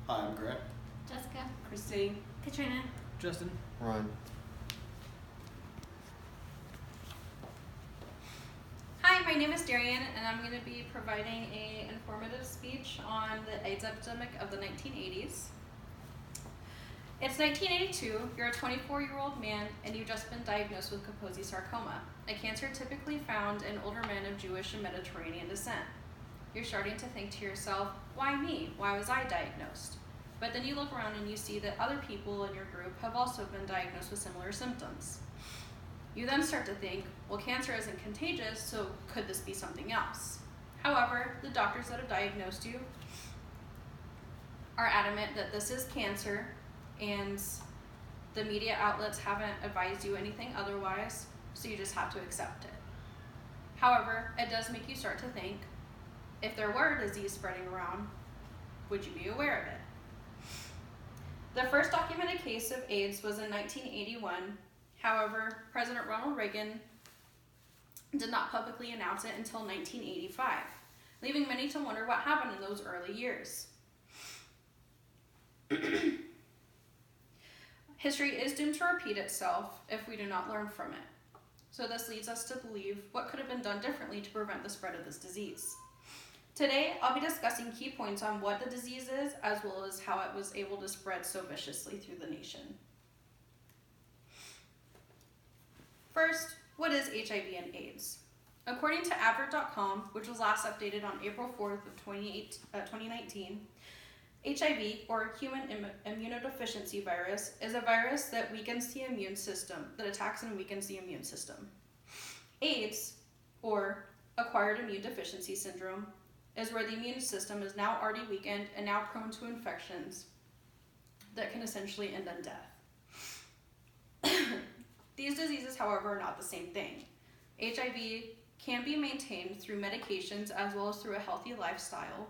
Hi, I'm Grant. Jessica. Christy. Katrina. Justin. Ryan. Hi, my name is Darian, and I'm going to be providing an informative speech on the AIDS epidemic of the 1980s. It's 1982, you're a 24-year-old man, and you've just been diagnosed with Kaposi sarcoma, a cancer typically found in older men of Jewish and Mediterranean descent. You're starting to think to yourself, why me? Why was I diagnosed? But then you look around and you see that other people in your group have also been diagnosed with similar symptoms. You then start to think, well, cancer isn't contagious, so could this be something else? However, the doctors that have diagnosed you are adamant that this is cancer, and the media outlets haven't advised you anything otherwise, so you just have to accept it. However, it does make you start to think, if there were a disease spreading around, would you be aware of it? The first documented case of AIDS was in 1981. However, President Ronald Reagan did not publicly announce it until 1985, leaving many to wonder what happened in those early years. History is doomed to repeat itself if we do not learn from it. So this leads us to believe what could have been done differently to prevent the spread of this disease. Today, I'll be discussing key points on what the disease is, as well as how it was able to spread so viciously through the nation. First, what is HIV and AIDS? According to Advert.com, which was last updated on April 4th of 2019, HIV, or human immunodeficiency virus, is a virus that weakens the immune system, that attacks and weakens the immune system. AIDS, or acquired immune deficiency syndrome, is where the immune system is now already weakened and now prone to infections that can essentially end in death. These diseases, however, are not the same thing. HIV can be maintained through medications as well as through a healthy lifestyle.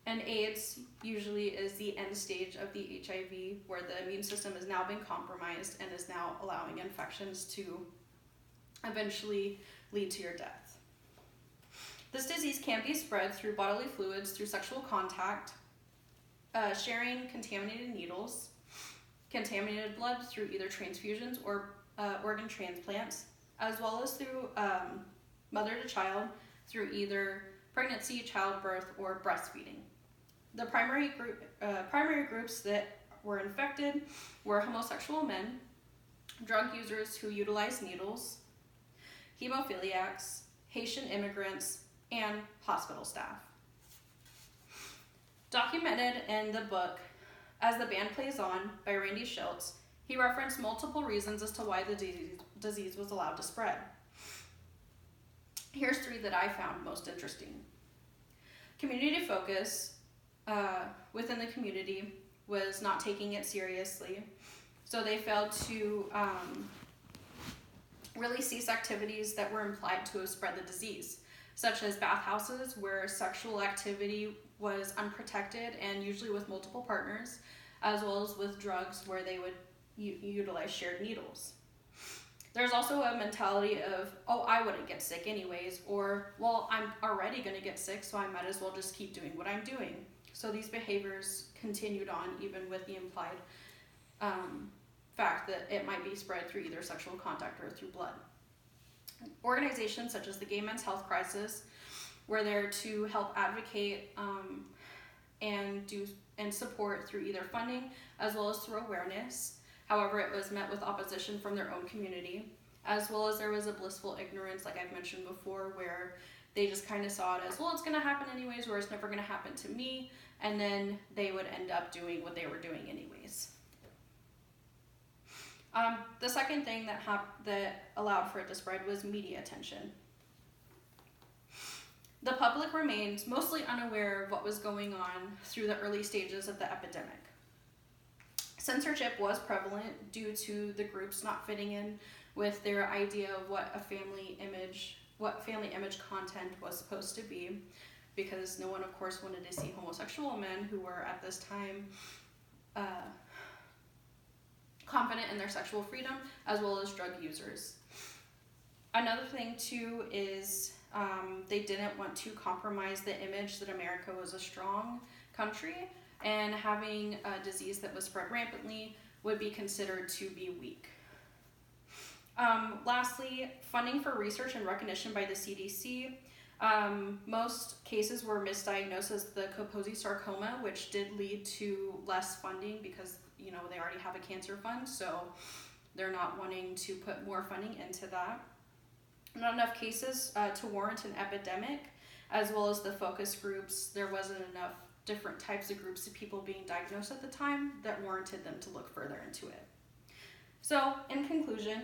And AIDS usually is the end stage of the HIV, where the immune system has now been compromised and is now allowing infections to eventually lead to your death. This disease can be spread through bodily fluids, through sexual contact, sharing contaminated needles, contaminated blood through either transfusions or organ transplants, as well as through mother to child through either pregnancy, childbirth, or breastfeeding. The primary groups that were infected were homosexual men, drug users who utilized needles, hemophiliacs, Haitian immigrants, and hospital staff. Documented in the book As the Band Plays On by Randy Schultz, he referenced multiple reasons as to why the disease was allowed to spread. Here's three that I found most interesting. Community focus within the community was not taking it seriously, so they failed to really cease activities that were implied to have spread the disease, such as bathhouses where sexual activity was unprotected and usually with multiple partners, as well as with drugs where they would utilize shared needles. There's also a mentality of, oh, I wouldn't get sick anyways, or, well, I'm already going to get sick, so I might as well just keep doing what I'm doing. So these behaviors continued on even with the implied fact that it might be spread through either sexual contact or through blood. Organizations such as the Gay Men's Health Crisis were there to help advocate and support through either funding as well as through awareness. However, it was met with opposition from their own community, as well as there was a blissful ignorance, like I've mentioned before, where they just kind of saw it as, well, it's going to happen anyways, or it's never going to happen to me, and then they would end up doing what they were doing anyways. The second thing that allowed for it to spread was media attention. The public remained mostly unaware of what was going on through the early stages of the epidemic. Censorship was prevalent due to the groups not fitting in with their idea of what family image content was supposed to be, because no one, of course, wanted to see homosexual men who were at this time confident in their sexual freedom, as well as drug users. Another thing too is they didn't want to compromise the image that America was a strong country, and having a disease that was spread rampantly would be considered to be weak. Lastly, funding for research and recognition by the CDC. Most cases were misdiagnosed as the Kaposi sarcoma, which did lead to less funding because, you know, they already have a cancer fund, so they're not wanting to put more funding into that. Not enough cases to warrant an epidemic, as well as the focus groups. There wasn't enough different types of groups of people being diagnosed at the time that warranted them to look further into it. So, in conclusion,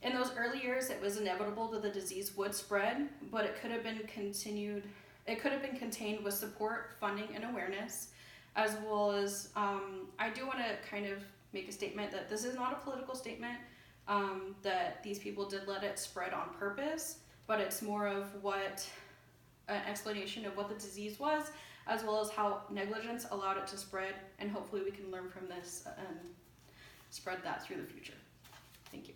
in those early years, it was inevitable that the disease would spread, but it could have been contained with support, funding, and awareness, as well as, I do want to kind of make a statement that this is not a political statement, that these people did let it spread on purpose, but it's more of an explanation of what the disease was, as well as how negligence allowed it to spread, and hopefully we can learn from this and spread that through the future. Thank you.